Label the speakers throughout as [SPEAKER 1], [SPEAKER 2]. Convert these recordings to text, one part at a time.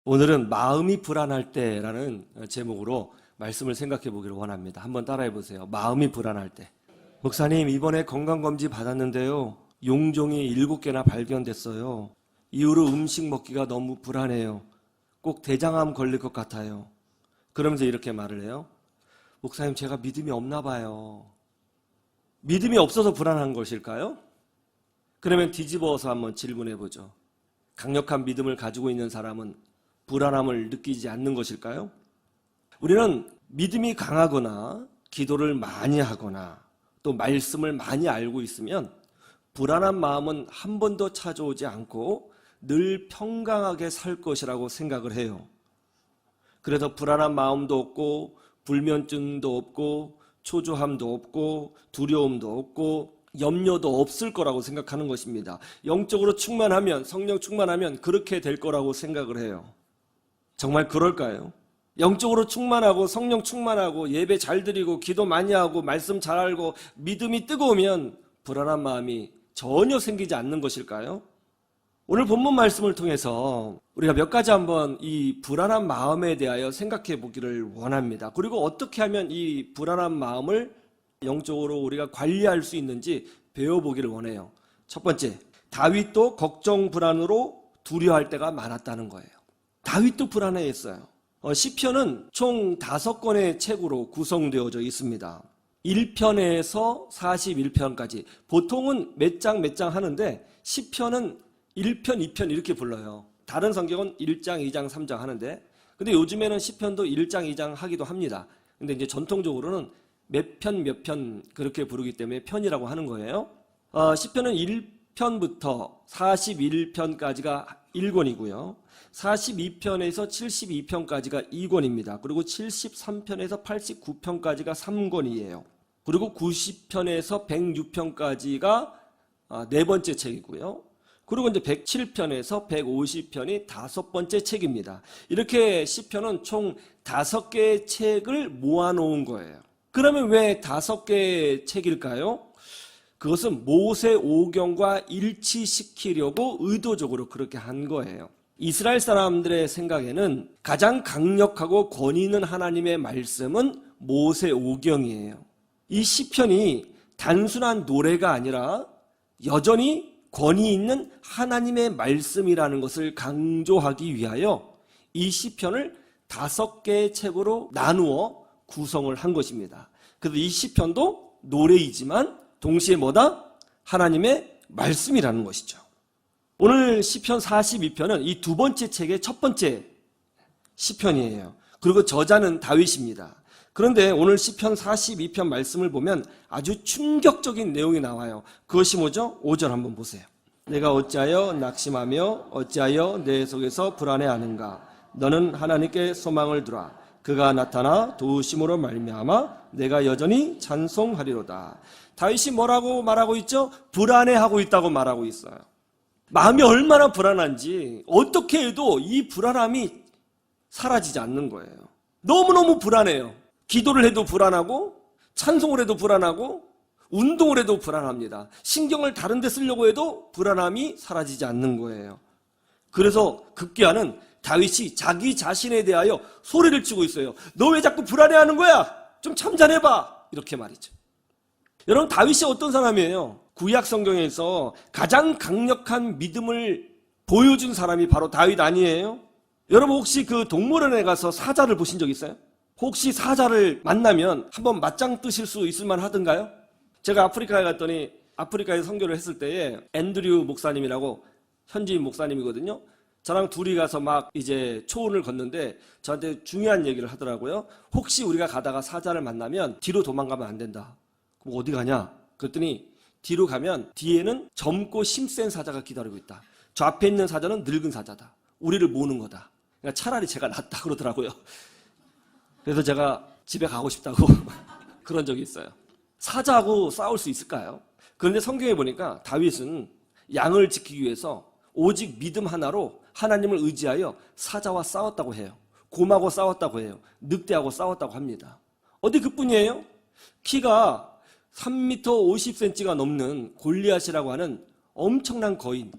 [SPEAKER 1] 오늘은 마음이 불안할 때라는 제목으로 말씀을 생각해 보기를 원합니다. 한번 따라해 보세요. 마음이 불안할 때. 목사님, 이번에 건강검진 받았는데요. 용종이 7개나 발견됐어요. 이후로 음식 먹기가 너무 불안해요. 꼭 대장암 걸릴 것 같아요. 그러면서 이렇게 말을 해요. 목사님, 제가 믿음이 없나 봐요. 믿음이 없어서 불안한 것일까요? 그러면 뒤집어서 한번 질문해 보죠. 강력한 믿음을 가지고 있는 사람은 불안함을 느끼지 않는 것일까요? 우리는 믿음이 강하거나 기도를 많이 하거나 또 말씀을 많이 알고 있으면 불안한 마음은 한 번도 찾아오지 않고 늘 평강하게 살 것이라고 생각을 해요. 그래서 불안한 마음도 없고 불면증도 없고 초조함도 없고 두려움도 없고 염려도 없을 거라고 생각하는 것입니다. 영적으로 충만하면, 성령 충만하면 그렇게 될 거라고 생각을 해요. 정말 그럴까요? 영적으로 충만하고 성령 충만하고 예배 잘 드리고 기도 많이 하고 말씀 잘 알고 믿음이 뜨거우면 불안한 마음이 전혀 생기지 않는 것일까요? 오늘 본문 말씀을 통해서 우리가 몇 가지 한번 이 불안한 마음에 대하여 생각해 보기를 원합니다. 그리고 어떻게 하면 이 불안한 마음을 영적으로 우리가 관리할 수 있는지 배워보기를 원해요. 첫 번째, 다윗도 걱정 불안으로 두려워할 때가 많았다는 거예요. 다윗도 불안해했어요. 시편은 총 5권의 책으로 구성되어져 있습니다. 1편에서 41편까지. 보통은 몇 장 하는데 시편은 1편, 2편 이렇게 불러요. 다른 성경은 1장, 2장, 3장 하는데, 근데 요즘에는 시편도 1장, 2장 하기도 합니다. 근데 이제 전통적으로는 몇 편 그렇게 부르기 때문에 편이라고 하는 거예요. 시편은 1편부터 41편까지가 1권이고요. 42편에서 72편까지가 2권입니다. 그리고 73편에서 89편까지가 3권이에요. 그리고 90편에서 106편까지가 네 번째 책이고요. 그리고 이제 107편에서 150편이 5번째 책입니다. 이렇게 시편은 총 5개의 책을 모아놓은 거예요. 그러면 왜 5개의 책일까요? 그것은 모세 오경과 일치시키려고 의도적으로 그렇게 한 거예요. 이스라엘 사람들의 생각에는 가장 강력하고 권위 있는 하나님의 말씀은 모세 오경이에요. 이 시편이 단순한 노래가 아니라 여전히 권위 있는 하나님의 말씀이라는 것을 강조하기 위하여 이 시편을 5개의 책으로 나누어 구성을 한 것입니다. 그래서 이 시편도 노래이지만 동시에 뭐다? 하나님의 말씀이라는 것이죠. 오늘 시편 42편은 이 두 번째 책의 첫 번째 시편이에요. 그리고 저자는 다윗입니다. 그런데 오늘 시편 42편 말씀을 보면 아주 충격적인 내용이 나와요. 그것이 뭐죠? 5절 한번 보세요. 내가 어찌하여 낙심하며 어찌하여 내 속에서 불안해하는가? 너는 하나님께 소망을 두라. 그가 나타나 도우심으로 말미암아 내가 여전히 찬송하리로다. 다윗이 뭐라고 말하고 있죠? 불안해하고 있다고 말하고 있어요. 마음이 얼마나 불안한지 어떻게 해도 이 불안함이 사라지지 않는 거예요. 너무너무 불안해요. 기도를 해도 불안하고 찬송을 해도 불안하고 운동을 해도 불안합니다. 신경을 다른 데 쓰려고 해도 불안함이 사라지지 않는 거예요. 그래서 급기야는 다윗이 자기 자신에 대하여 소리를 치고 있어요. 너 왜 자꾸 불안해하는 거야? 좀 참잔해봐. 이렇게 말이죠. 여러분, 다윗이 어떤 사람이에요? 구약 성경에서 가장 강력한 믿음을 보여준 사람이 바로 다윗 아니에요? 여러분, 혹시 그 동물원에 가서 사자를 보신 적 있어요? 혹시 사자를 만나면 한번 맞짱 뜨실 수 있을 만하던가요? 제가 아프리카에 갔더니 아프리카에 선교를 했을 때에 앤드류 목사님이라고 현지인 목사님이거든요. 저랑 둘이 가서 막 이제 초원을 걷는데 저한테 중요한 얘기를 하더라고요. 혹시 우리가 가다가 사자를 만나면 뒤로 도망가면 안 된다. 그럼 어디 가냐? 그랬더니 뒤로 가면 뒤에는 젊고 힘센 사자가 기다리고 있다. 저 앞에 있는 사자는 늙은 사자다. 우리를 모는 거다. 그러니까 차라리 제가 낫다 그러더라고요. 그래서 제가 집에 가고 싶다고 그런 적이 있어요. 사자하고 싸울 수 있을까요? 그런데 성경에 보니까 다윗은 양을 지키기 위해서 오직 믿음 하나로 하나님을 의지하여 사자와 싸웠다고 해요. 곰하고 싸웠다고 해요. 늑대하고 싸웠다고 합니다. 어디 그뿐이에요? 키가 3m 50cm가 넘는 골리앗이라고 하는 엄청난 거인,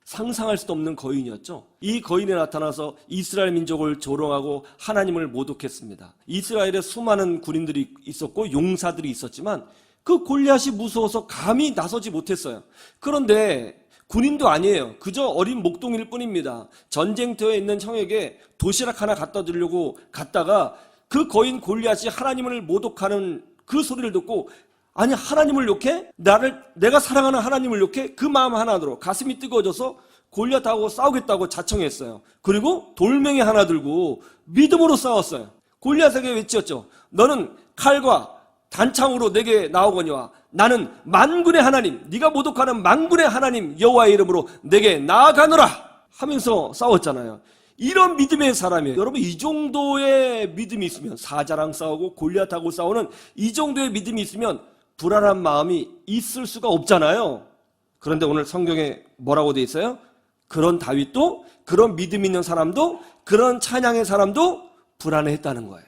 [SPEAKER 1] 상상할 수도 없는 거인이었죠. 이 거인이 나타나서 이스라엘 민족을 조롱하고 하나님을 모독했습니다. 이스라엘에 수많은 군인들이 있었고 용사들이 있었지만 그 골리앗이 무서워서 감히 나서지 못했어요. 그런데 군인도 아니에요. 그저 어린 목동일 뿐입니다. 전쟁터에 있는 형에게 도시락 하나 갖다 주려고 갔다가 그 거인 골리앗이 하나님을 모독하는 그 소리를 듣고, 아니 하나님을 욕해? 내가 사랑하는 하나님을 욕해? 그 마음 하나로 가슴이 뜨거워져서 골리앗하고 싸우겠다고 자청했어요. 그리고 돌멩이 하나 들고 믿음으로 싸웠어요. 골리앗에게 외쳤죠. 너는 칼과 단창으로 내게 나오거니와 나는 만군의 하나님, 네가 모독하는 만군의 하나님 여호와의 이름으로 내게 나아가노라 하면서 싸웠잖아요. 이런 믿음의 사람이에요. 여러분, 이 정도의 믿음이 있으면, 사자랑 싸우고 골리앗하고 싸우는 이 정도의 믿음이 있으면 불안한 마음이 있을 수가 없잖아요. 그런데 오늘 성경에 뭐라고 돼 있어요? 그런 다윗도, 그런 믿음 있는 사람도, 그런 찬양의 사람도 불안해했다는 거예요.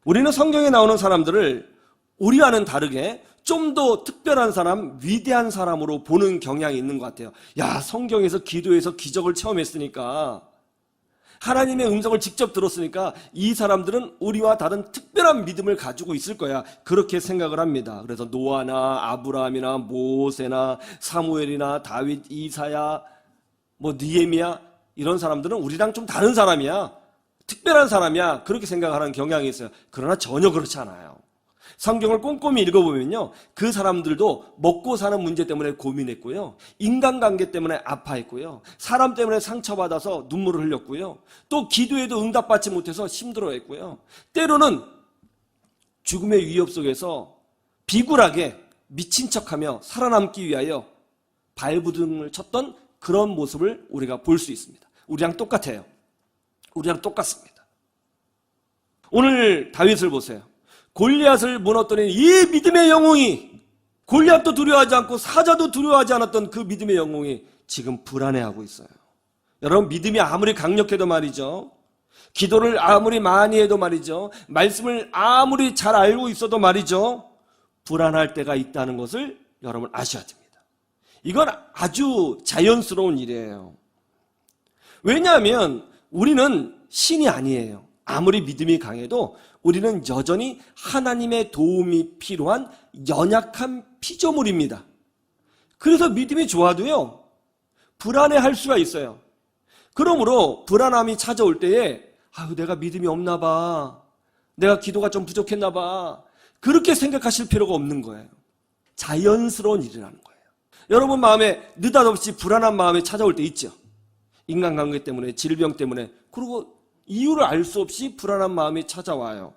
[SPEAKER 1] 우리는 성경에 나오는 사람들을 우리와는 다르게 좀 더 특별한 사람, 위대한 사람으로 보는 경향이 있는 것 같아요. 야, 성경에서 기도해서 기적을 체험했으니까, 하나님의 음성을 직접 들었으니까 이 사람들은 우리와 다른 특별한 믿음을 가지고 있을 거야, 그렇게 생각을 합니다. 그래서 노아나 아브라함이나 모세나 사무엘이나 다윗, 이사야, 느헤미야, 이런 사람들은 우리랑 좀 다른 사람이야, 특별한 사람이야, 그렇게 생각하는 경향이 있어요. 그러나 전혀 그렇지 않아요. 성경을 꼼꼼히 읽어보면요, 그 사람들도 먹고 사는 문제 때문에 고민했고요, 인간관계 때문에 아파했고요, 사람 때문에 상처받아서 눈물을 흘렸고요, 또 기도에도 응답받지 못해서 힘들어했고요, 때로는 죽음의 위협 속에서 비굴하게 미친 척하며 살아남기 위하여 발부둥을 쳤던 그런 모습을 우리가 볼 수 있습니다. 우리랑 똑같아요. 우리랑 똑같습니다. 오늘 다윗을 보세요. 골리앗을 무너뜨린 이 믿음의 영웅이, 골리앗도 두려워하지 않고 사자도 두려워하지 않았던 그 믿음의 영웅이 지금 불안해하고 있어요. 여러분, 믿음이 아무리 강력해도 말이죠, 기도를 아무리 많이 해도 말이죠, 말씀을 아무리 잘 알고 있어도 말이죠, 불안할 때가 있다는 것을 여러분 아셔야 됩니다. 이건 아주 자연스러운 일이에요. 왜냐하면 우리는 신이 아니에요. 아무리 믿음이 강해도 우리는 여전히 하나님의 도움이 필요한 연약한 피조물입니다. 그래서 믿음이 좋아도요, 불안해할 수가 있어요. 그러므로 불안함이 찾아올 때에 내가 믿음이 없나 봐, 내가 기도가 좀 부족했나 봐, 그렇게 생각하실 필요가 없는 거예요. 자연스러운 일이라는 거예요. 여러분 마음에 느닷없이 불안한 마음이 찾아올 때 있죠. 인간관계 때문에, 질병 때문에, 그리고 이유를 알 수 없이 불안한 마음이 찾아와요.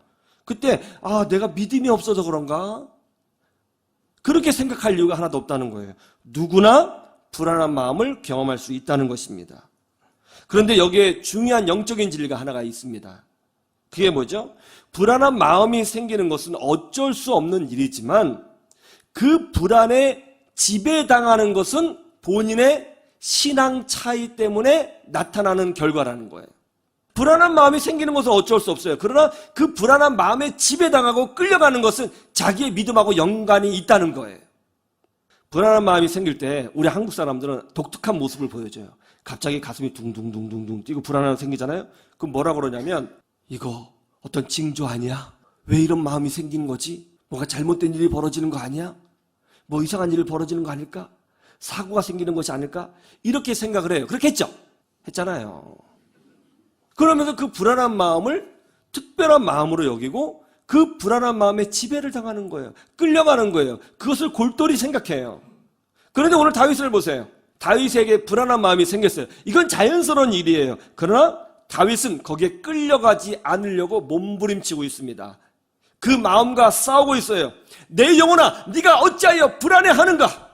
[SPEAKER 1] 그때 내가 믿음이 없어서 그런가? 그렇게 생각할 이유가 하나도 없다는 거예요. 누구나 불안한 마음을 경험할 수 있다는 것입니다. 그런데 여기에 중요한 영적인 진리가 하나가 있습니다. 그게 뭐죠? 불안한 마음이 생기는 것은 어쩔 수 없는 일이지만 그 불안에 지배당하는 것은 본인의 신앙 차이 때문에 나타나는 결과라는 거예요. 불안한 마음이 생기는 것은 어쩔 수 없어요. 그러나 그 불안한 마음에 지배당하고 끌려가는 것은 자기의 믿음하고 연관이 있다는 거예요. 불안한 마음이 생길 때 우리 한국 사람들은 독특한 모습을 보여줘요. 갑자기 가슴이 둥둥둥둥둥 뛰고 불안함이 생기잖아요. 그럼 뭐라 그러냐면, 이거 어떤 징조 아니야? 왜 이런 마음이 생기는 거지? 뭐가 잘못된 일이 벌어지는 거 아니야? 뭐 이상한 일이 벌어지는 거 아닐까? 사고가 생기는 것이 아닐까? 이렇게 생각을 해요. 그렇게 했잖아요. 그러면서 그 불안한 마음을 특별한 마음으로 여기고 그 불안한 마음에 지배를 당하는 거예요. 끌려가는 거예요. 그것을 골똘히 생각해요. 그런데 오늘 다윗을 보세요. 다윗에게 불안한 마음이 생겼어요. 이건 자연스러운 일이에요. 그러나 다윗은 거기에 끌려가지 않으려고 몸부림치고 있습니다. 그 마음과 싸우고 있어요. 내 영혼아, 네가 어찌하여 불안해하는가?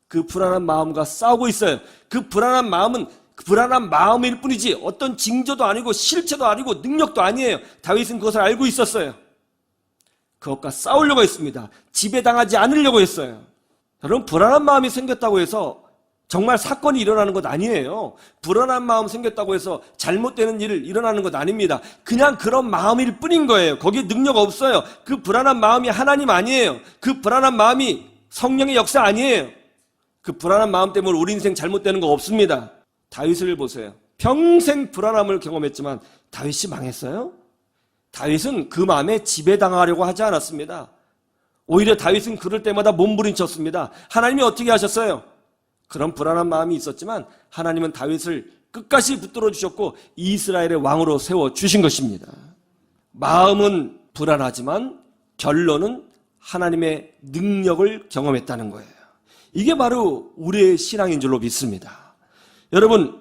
[SPEAKER 1] 그 불안한 마음과 싸우고 있어요. 그 불안한 마음은 불안한 마음일 뿐이지 어떤 징조도 아니고 실체도 아니고 능력도 아니에요. 다윗은 그것을 알고 있었어요. 그것과 싸우려고 했습니다. 지배당하지 않으려고 했어요. 여러분, 불안한 마음이 생겼다고 해서 정말 사건이 일어나는 것 아니에요. 불안한 마음 생겼다고 해서 잘못되는 일을 일어나는 것 아닙니다. 그냥 그런 마음일 뿐인 거예요. 거기에 능력 없어요. 그 불안한 마음이 하나님 아니에요. 그 불안한 마음이 성령의 역사 아니에요. 그 불안한 마음 때문에 우리 인생 잘못되는 거 없습니다. 다윗을 보세요. 평생 불안함을 경험했지만 다윗이 망했어요? 다윗은 그 마음에 지배당하려고 하지 않았습니다. 오히려 다윗은 그럴 때마다 몸부림쳤습니다. 하나님이 어떻게 하셨어요? 그런 불안한 마음이 있었지만 하나님은 다윗을 끝까지 붙들어 주셨고 이스라엘의 왕으로 세워주신 것입니다. 마음은 불안하지만 결론은 하나님의 능력을 경험했다는 거예요. 이게 바로 우리의 신앙인 줄로 믿습니다. 여러분,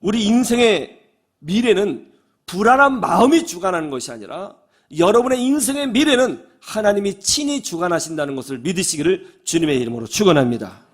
[SPEAKER 1] 우리 인생의 미래는 불안한 마음이 주관하는 것이 아니라 여러분의 인생의 미래는 하나님이 친히 주관하신다는 것을 믿으시기를 주님의 이름으로 축원합니다.